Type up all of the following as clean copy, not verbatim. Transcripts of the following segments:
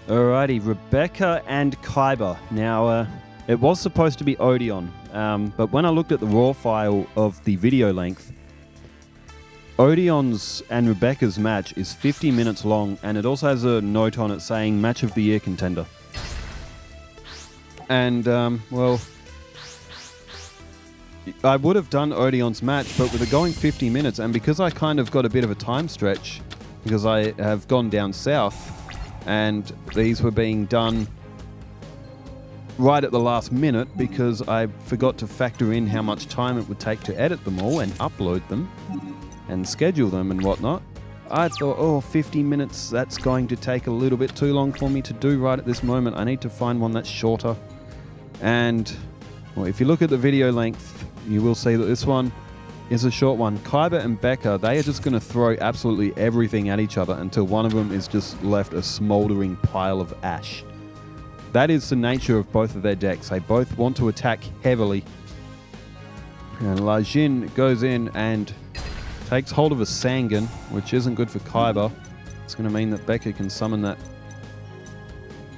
Alrighty, Rebecca and Kaiba. Now, it was supposed to be Odeon, but when I looked at the raw file of the video length, Odeon's and Rebecca's match is 50 minutes long, and it also has a note on it saying Match of the Year contender. And, well, I would have done Odeon's match, but with it going 50 minutes, and because I kind of got a bit of a time stretch, because I have gone down south, and these were being done right at the last minute because I forgot to factor in how much time it would take to edit them all and upload them and schedule them and whatnot. I thought, 50 minutes, that's going to take a little bit too long for me to do right at this moment. I need to find one that's shorter. And, well, if you look at the video length, you will see that this one is a short one. Kaiba and Becca, they are just going to throw absolutely everything at each other until one of them is just left a smouldering pile of ash. That is the nature of both of their decks. They both want to attack heavily. And La Jin goes in and takes hold of a Sangan, which isn't good for Kaiba. It's going to mean that Becca can summon that.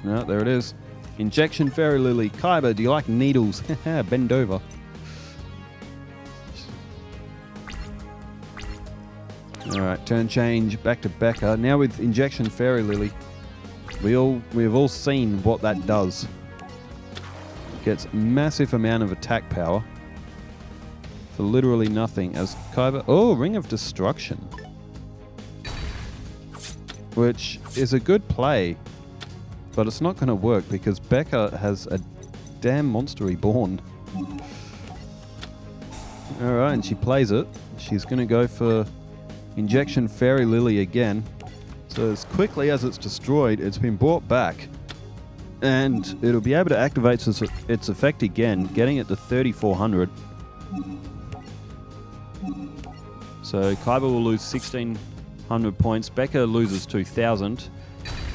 No, there it is. Injection Fairy Lily. Kaiba, do you like needles? Bend over. Alright, turn change, back to Becca. Now with Injection Fairy Lily, we have all seen what that does. It gets massive amount of attack power for literally nothing as Kaiba... Oh, Ring of Destruction. Which is a good play, but it's not going to work because Becca has a damn monster reborn. Alright, and she plays it. She's going to go for Injection Fairy Lily again. So as quickly as it's destroyed, it's been brought back. And it'll be able to activate its effect again, getting it to 3,400. So Kaiba will lose 1,600 points. Becca loses 2,000.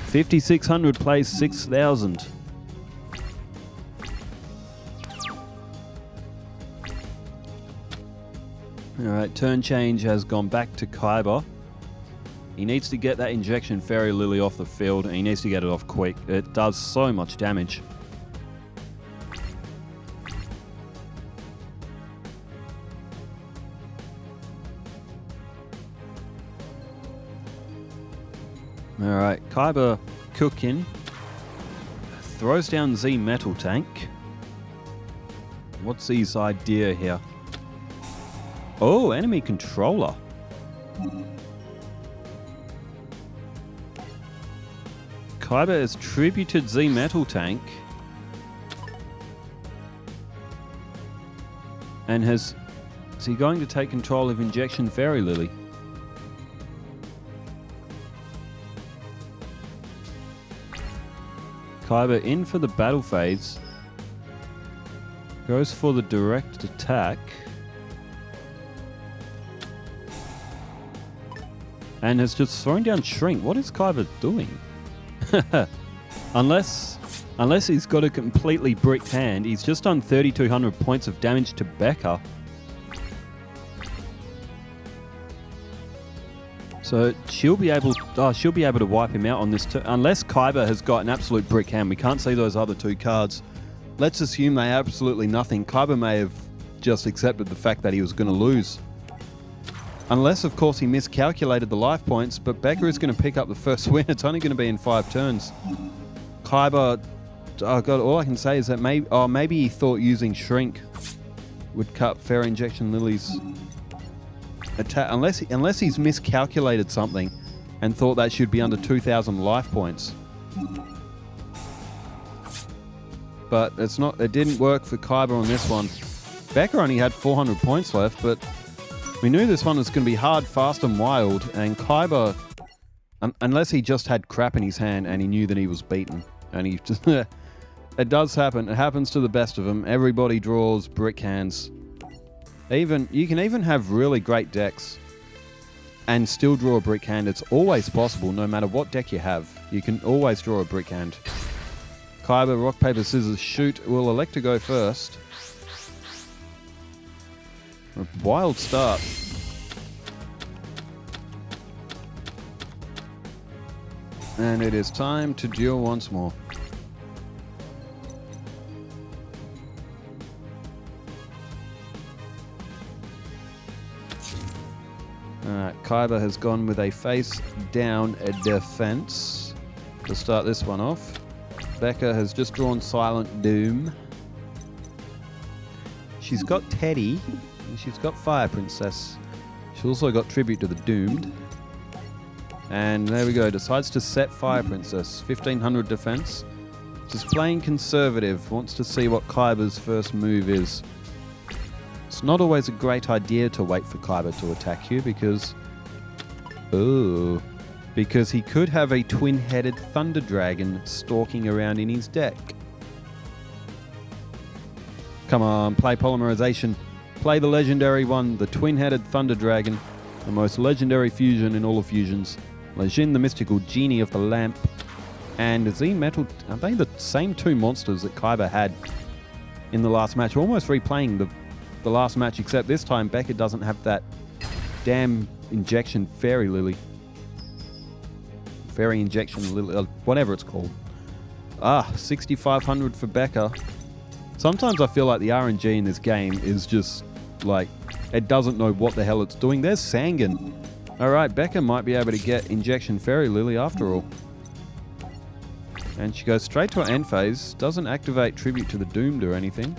5,600 plays 6,000. Alright, turn change has gone back to Kaiba. He needs to get that Injection Fairy Lily off the field, and he needs to get it off quick. It does so much damage. Alright, Kaiba Cookin throws down Z Metal Tank. What's his idea here? Oh, enemy controller. Kaiba has tributed Z Metal Tank and is he going to take control of Injection Fairy Lily? Kaiba in for the battle phase, goes for the direct attack. And has just thrown down Shrink. What is Kaiba doing? Unless he's got a completely bricked hand, he's just done 3,200 points of damage to Becca. So she'll be able to wipe him out on this turn. Unless Kaiba has got an absolute brick hand. We can't see those other two cards. Let's assume they absolutely nothing. Kaiba may have just accepted the fact that he was going to lose. Unless, of course, he miscalculated the life points, but Becca is going to pick up the first win. It's only going to be in 5 turns. Kaiba, oh God, all I can say is that maybe he thought using Shrink would cut Fairy Injection Lily's attack. Unless he's miscalculated something and thought that should be under 2,000 life points. But it's not. It didn't work for Kaiba on this one. Becca only had 400 points left, but we knew this one was going to be hard, fast, and wild, and Kaiba, unless he just had crap in his hand and he knew that he was beaten, and he just... It does happen. It happens to the best of them. Everybody draws brick hands. You can even have really great decks and still draw a brick hand. It's always possible, no matter what deck you have. You can always draw a brick hand. Kaiba, rock, paper, scissors, shoot, will elect to go first. A wild start. And it is time to duel once more. Alright, Kaiba has gone with a face-down defense to start this one off. Becca has just drawn Silent Doom. She's got Teddy, and she's got Fire Princess. She's also got Tribute to the Doomed. And there we go, decides to set Fire Princess. 1500 defense. Just playing conservative, wants to see what Kaiba's first move is. It's not always a great idea to wait for Kaiba to attack you because... Oh. Because he could have a twin-headed Thunder Dragon stalking around in his deck. Come on, play Polymerization. Play the legendary one, the twin-headed Thunder Dragon. The most legendary fusion in all of fusions. Lejin, the mystical genie of the lamp. And Z Metal... Are they the same two monsters that Kaiba had in the last match? We're almost replaying the last match, except this time Becca doesn't have that damn injection fairy lily. Fairy injection lily, whatever it's called. 6,500 for Becca. Sometimes I feel like the RNG in this game is just like, it doesn't know what the hell it's doing. There's Sangan. Alright, Becca might be able to get injection fairy lily after all. And she goes straight to her end phase. Doesn't activate Tribute to the Doomed or anything.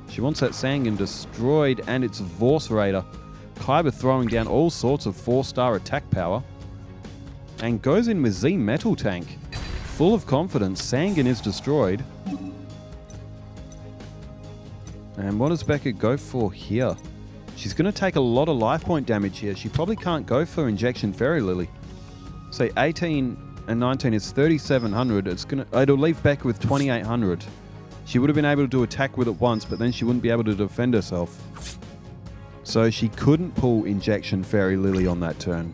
She wants that Sangan destroyed, and it's Vorse Raider. Kaiba throwing down all sorts of 4-star attack power. And goes in with Z Metal Tank. Full of confidence, Sangan is destroyed. And what does Becca go for here? She's going to take a lot of life point damage here. She probably can't go for Injection Fairy Lily. Say 18 and 19 is 3,700. It'll leave Becca with 2,800. She would have been able to attack with it once, but then she wouldn't be able to defend herself. So she couldn't pull Injection Fairy Lily on that turn.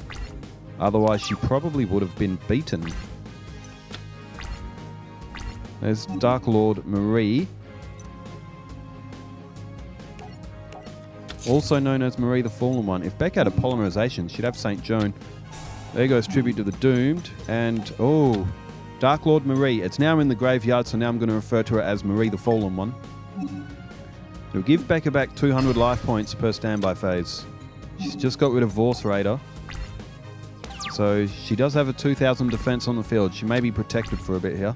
Otherwise, she probably would have been beaten. There's Dark Lord Marie. Also known as Marie the Fallen One. If Becca had a Polymerization, she'd have St. Joan. There goes Tribute to the Doomed. And, Dark Lord Marie. It's now in the graveyard, so now I'm going to refer to her as Marie the Fallen One. It'll give Becca back 200 life points per standby phase. She's just got rid of Vorse Raider. So she does have a 2,000 defense on the field. She may be protected for a bit here.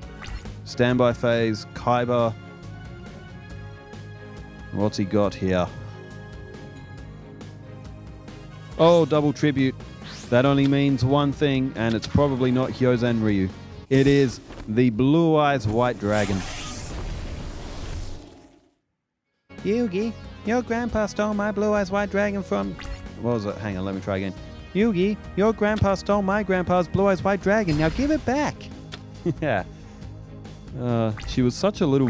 Standby phase, Kaiba. What's he got here? Oh, double tribute. That only means one thing, and it's probably not Hyozan Ryu. It is the Blue Eyes White Dragon. Yugi, your grandpa stole my Blue Eyes White Dragon from... What was it? Hang on, let me try again. Yugi, your grandpa stole my grandpa's Blue Eyes White Dragon. Now give it back. Yeah. She was such a little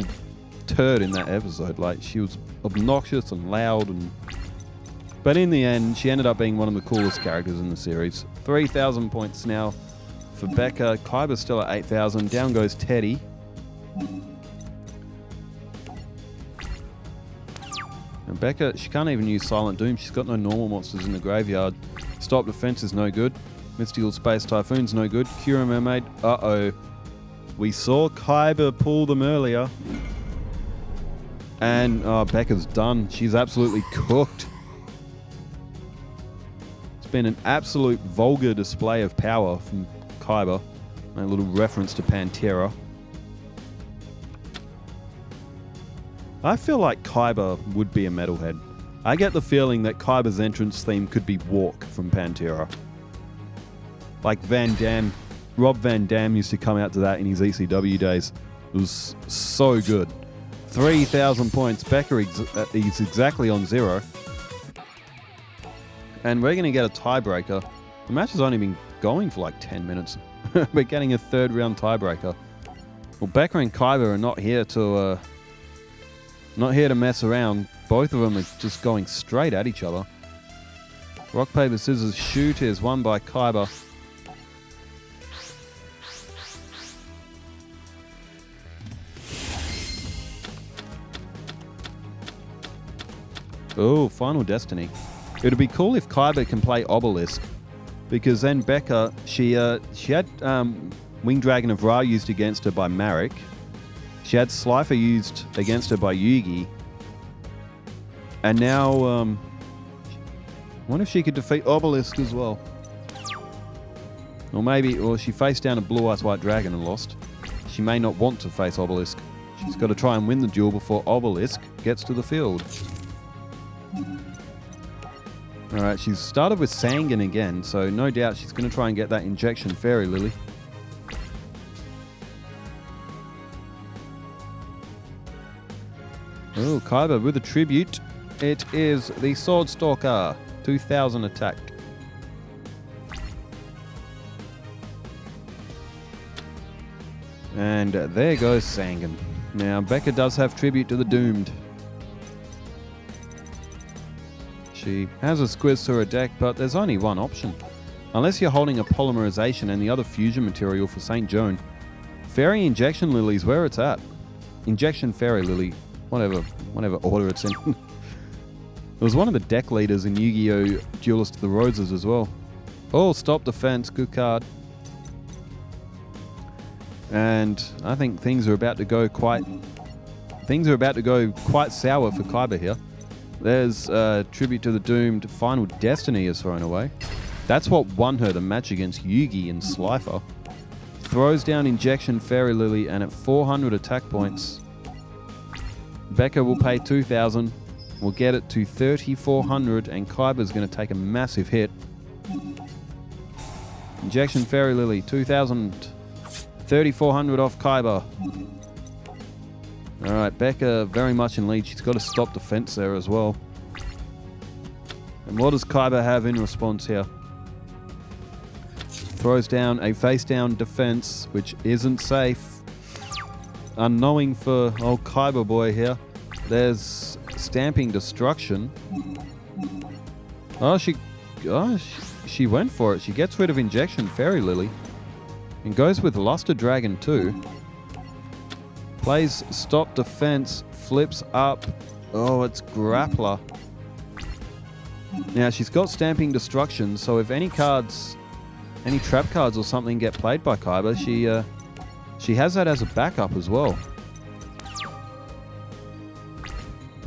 turd in that episode. Like, she was obnoxious and loud and... But in the end, she ended up being one of the coolest characters in the series. 3,000 points now for Becca. Kaiba's still at 8,000. Down goes Teddy. And Becca, she can't even use Silent Doom. She's got no normal monsters in the graveyard. Stop Defense is no good. Mystical Space Typhoon's no good. Cura Mermaid, uh-oh. We saw Kaiba pull them earlier. And Becca's done. She's absolutely cooked. It's been an absolute vulgar display of power from Kaiba. A little reference to Pantera. I feel like Kaiba would be a metalhead. I get the feeling that Kaiba's entrance theme could be Walk from Pantera. Like Van Damme. Rob Van Dam used to come out to that in his ECW days. It was so good. 3,000 points. Becca is exactly on 0. And we're going to get a tiebreaker. The match has only been going for like 10 minutes. We're getting a third round tiebreaker. Well, Becca and Kaiba are not here to mess around. Both of them are just going straight at each other. Rock, paper, scissors, shoot is won by Kaiba. Oh, Final Destiny. It would be cool if Kaiba can play Obelisk. because then Becca, she had Winged Dragon of Ra used against her by Marek. She had Slifer used against her by Yugi. And now, I wonder if she could defeat Obelisk as well. Or she faced down a Blue Eyes White Dragon and lost. She may not want to face Obelisk. She's got to try and win the duel before Obelisk gets to the field. Alright, she's started with Sangan again, so no doubt she's going to try and get that Injection Fairy Lily. Oh, Kaiba with a tribute. It is the Sword Stalker, 2000 attack. And there goes Sangan. Now, Becca does have tribute to the Doomed. She has a Squiz to her deck, but there's only one option. Unless you're holding a Polymerization and the other fusion material for St. Joan. Fairy Injection Lily is where it's at. Injection Fairy Lily, whatever order it's in. It was one of the deck leaders in Yu-Gi-Oh! Duelist of the Roses as well. Oh, Stop Defense, good card. And I think things are about to go quite sour for Kaiba here. There's Tribute to the Doomed. Final Destiny is thrown away. That's what won her the match against Yugi and Slifer. Throws down Injection Fairy Lily, and at 400 attack points, Becca will pay 2,000. We'll get it to 3,400, and Kaiba's going to take a massive hit. Injection Fairy Lily, 2,000. 3,400 off Kaiba. Alright, Becca very much in lead. She's got to stop defense there as well. And what does Kaiba have in response here? Throws down a face-down defense, which isn't safe. Unknowing for old Kaiba boy here. There's Stamping Destruction. She went for it. She gets rid of Injection Fairy Lily. And goes with Luster Dragon too. Plays Stop Defense, flips up. Oh, it's Grappler. Now, she's got Stamping Destruction, so if any trap cards or something get played by Kaiba, she has that as a backup as well.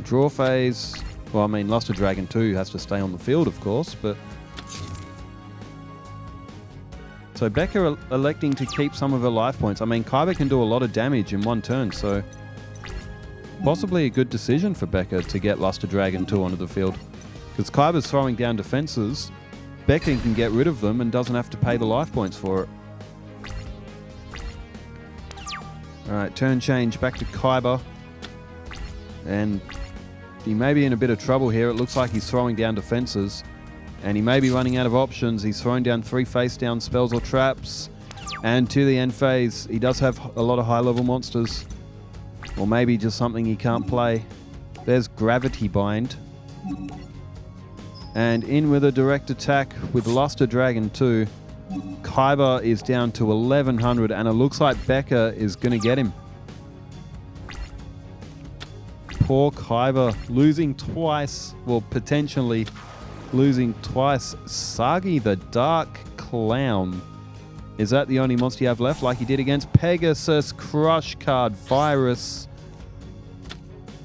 Draw phase. Well, I mean, Luster Dragon 2 has to stay on the field, of course, but... So Becca electing to keep some of her life points. I mean, Kaiba can do a lot of damage in one turn, so possibly a good decision for Becca to get Luster Dragon 2 onto the field. Because Kaiba's throwing down defenses, Becca can get rid of them and doesn't have to pay the life points for it. Alright, turn change back to Kaiba. And he may be in a bit of trouble here. It looks like he's throwing down defenses. And he may be running out of options. He's thrown down 3 face-down spells or traps. And to the end phase, he does have a lot of high-level monsters. Or maybe just something he can't play. There's Gravity Bind. And in with a direct attack with Luster Dragon 2. Kaiba is down to 1,100, and it looks like Becca is going to get him. Poor Kaiba, losing twice. Well, potentially... losing twice. Sagi the Dark Clown. Is that the only monster you have left? Like he did against Pegasus. Crush card. Virus.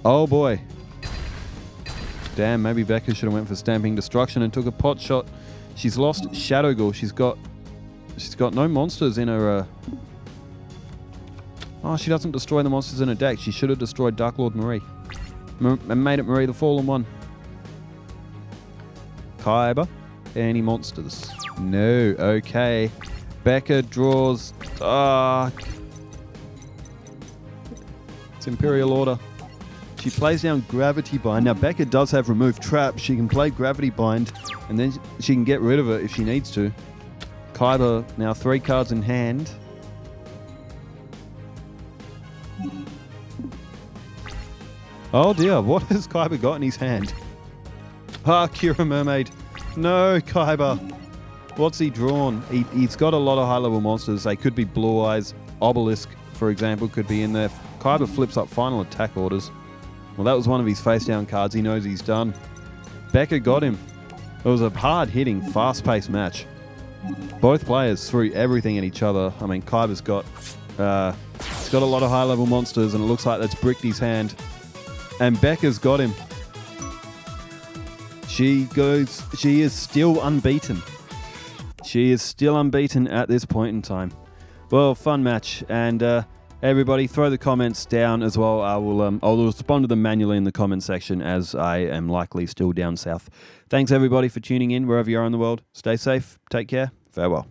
Oh boy. Damn, maybe Becca should have went for Stamping Destruction and took a pot shot. She's lost Shadow Ghoul. She's got no monsters in her... Oh, she doesn't destroy the monsters in her deck. She should have destroyed Dark Lord Marie. And made it Marie the Fallen One. Kaiba, any monsters? No, okay. Becca draws Dark. It's Imperial Order. She plays down Gravity Bind. Now, Becca does have Remove Trap. She can play Gravity Bind, and then she can get rid of it if she needs to. Kaiba, now 3 cards in hand. Oh dear, what has Kaiba got in his hand? Ah, Kira Mermaid. No, Kaiba. What's he drawn? He's got a lot of high-level monsters. They could be Blue Eyes. Obelisk, for example, could be in there. Kaiba flips up Final Attack Orders. Well, that was one of his face-down cards. He knows he's done. Becca got him. It was a hard-hitting, fast-paced match. Both players threw everything at each other. I mean, Kaiba's got he's got a lot of high-level monsters, and it looks like that's bricked his hand. And Becca's got him. She is still unbeaten. She is still unbeaten at this point in time. Well, fun match, and everybody throw the comments down as well. I'll respond to them manually in the comment section, as I am likely still down south. Thanks everybody for tuning in wherever you are in the world. Stay safe, take care, farewell.